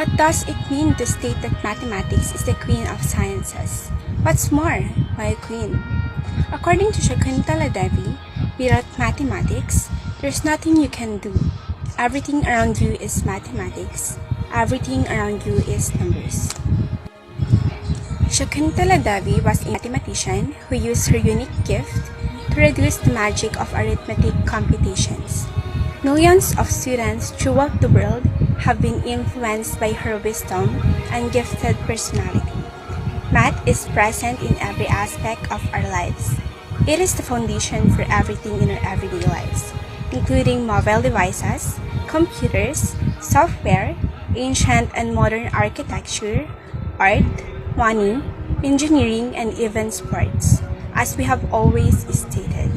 What does it mean to state that mathematics is the queen of sciences? What's more, why a queen? According to Shakuntala Devi, without mathematics, there's nothing you can do. Everything around you is mathematics. Everything around you is numbers. Shakuntala Devi was a mathematician who used her unique gift to reduce the magic of arithmetic computations. Millions of students throughout the world have been influenced by her wisdom and gifted personality. Math is present in every aspect of our lives. It is the foundation for everything in our everyday lives, including mobile devices, computers, software, ancient and modern architecture, art, money, engineering, and even sports, as we have always stated.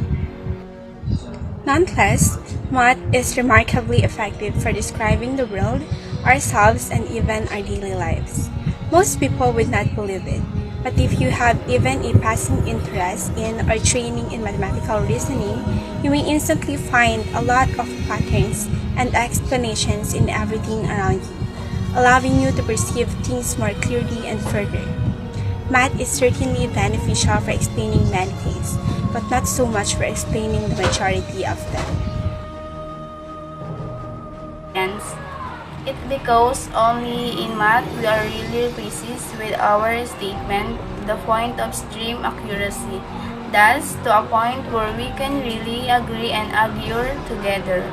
Nonetheless, math is remarkably effective for describing the world, ourselves, and even our daily lives. Most people would not believe it, but if you have even a passing interest in or training in mathematical reasoning, you may instantly find a lot of patterns and explanations in everything around you, allowing you to perceive things more clearly and further. Math is certainly beneficial for explaining many things, but not so much for explaining the majority of them. It because only in math we are really precise with our statement to the point of extreme accuracy, thus to a point where we can really agree and argue together.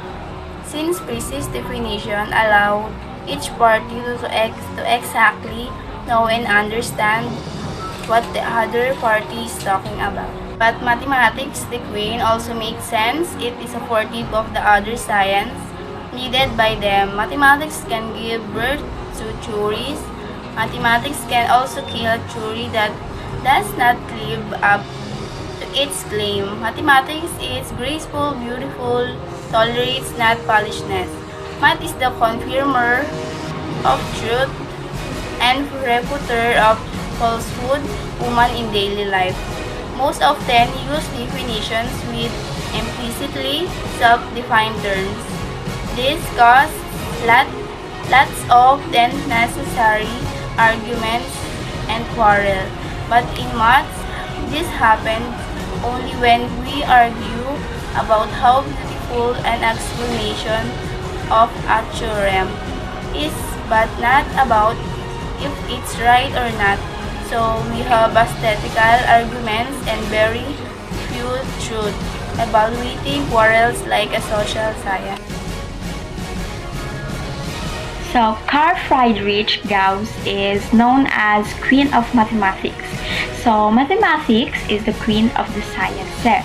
Since precise definition allowed each party to exactly know and understand what the other party is talking about. But mathematics, the queen, also makes sense. It is supportive of the other science needed by them. Mathematics can give birth to theories. Mathematics can also kill a theory that does not live up to its claim. Mathematics is graceful, beautiful, tolerates not polishness. Math is the confirmer of truth and refuter of falsehood woman in daily life. Most often use definitions with implicitly self-defined terms. This causes lots of then necessary arguments and quarrel. But in maths, this happens only when we argue about how beautiful an explanation of a theorem is, but not about if it's right or not. So we have aesthetical arguments and very few truth, evaluating quarrels like a social science. So, Carl Friedrich Gauss is known as Queen of Mathematics. So, mathematics is the queen of the sciences,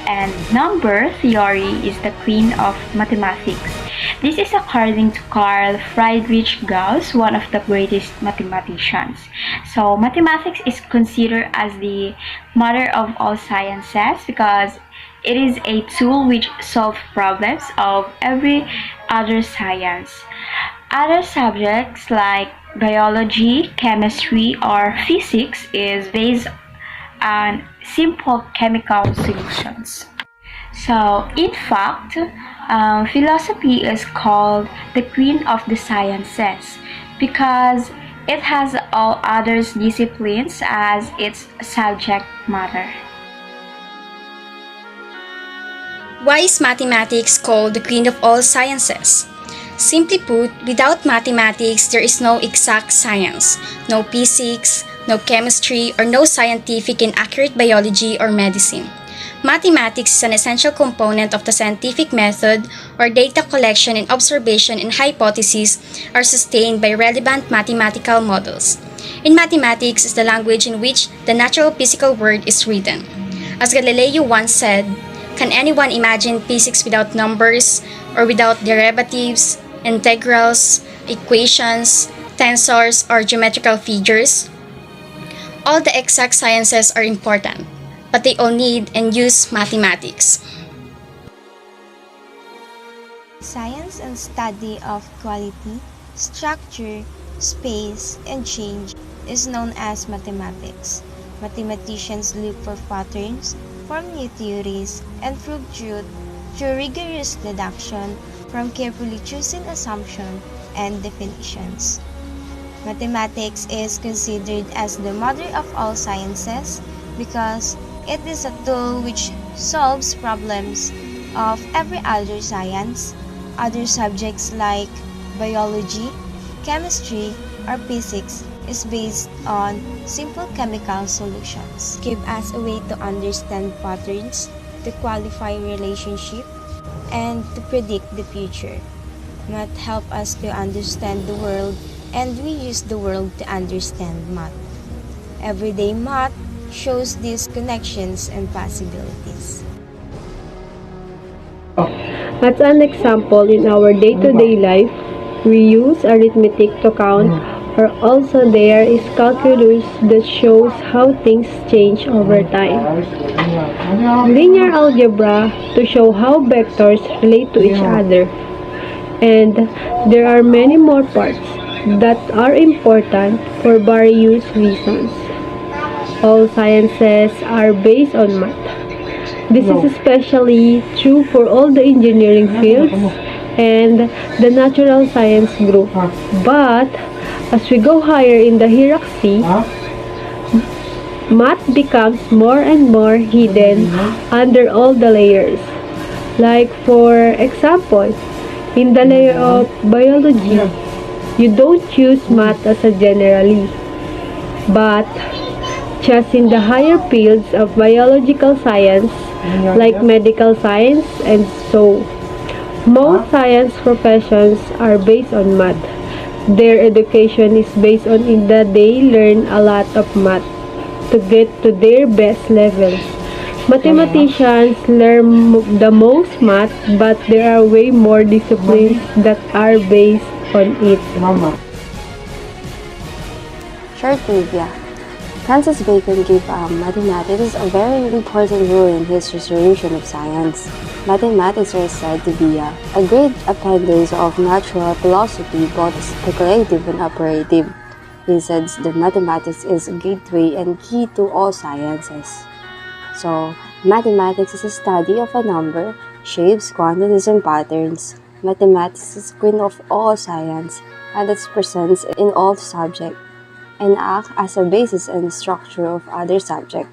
and number theory is the queen of mathematics. This is according to Carl Friedrich Gauss, one of the greatest mathematicians. So, mathematics is considered as the mother of all sciences because it is a tool which solves problems of every other science. Other subjects like biology, chemistry, or physics is based on simple chemical solutions. So, in fact, philosophy is called the queen of the sciences because it has all other disciplines as its subject matter. Why is mathematics called the queen of all sciences? Simply put, without mathematics, there is no exact science, no physics, no chemistry, or no scientific and accurate biology or medicine. Mathematics is an essential component of the scientific method where data collection and observation and hypotheses are sustained by relevant mathematical models. In mathematics is the language in which the natural physical world is written. As Galileo once said, can anyone imagine physics without numbers or without derivatives, integrals, equations, tensors, or geometrical figures? All the exact sciences are important, but they all need and use mathematics. Science and study of quality, structure, space, and change is known as mathematics. Mathematicians look for patterns, form new theories, and prove truth through rigorous deduction from carefully chosen assumptions and definitions. Mathematics is considered as the mother of all sciences because it is a tool which solves problems of every other science. Other subjects like biology, chemistry, or physics is based on simple chemical solutions. Give us a way to understand patterns, to qualify relationship, and to predict the future. Math help us to understand the world, and we use the world to understand math. Everyday math shows these connections and possibilities. As an example, in our day-to-day life, we use arithmetic to count, or also there is calculus that shows how things change over time. Linear algebra to show how vectors relate to each other. And there are many more parts that are important for various reasons. All sciences are based on math. This is especially true for all the engineering fields and the natural science group. But as we go higher in the hierarchy, math becomes more and more hidden under all the layers. Like for example, in the layer of biology, you don't use math as a generally, but just in the higher fields of biological science, like medical science and so. Most science professions are based on math. Their education is based on in that they learn a lot of math to get to their best levels. Mathematicians learn the most math, but there are way more disciplines that are based on it. Short trivia. Francis Bacon gave mathematics a very important role in his restoration of science. Mathematics are said to be a great appendage of natural philosophy, both speculative and operative. He says that mathematics is a gateway and key to all sciences. So, mathematics is a study of a number, shapes, quantities, and patterns. Mathematics is queen of all science, and its presence in all subjects and act as a basis and structure of other subjects.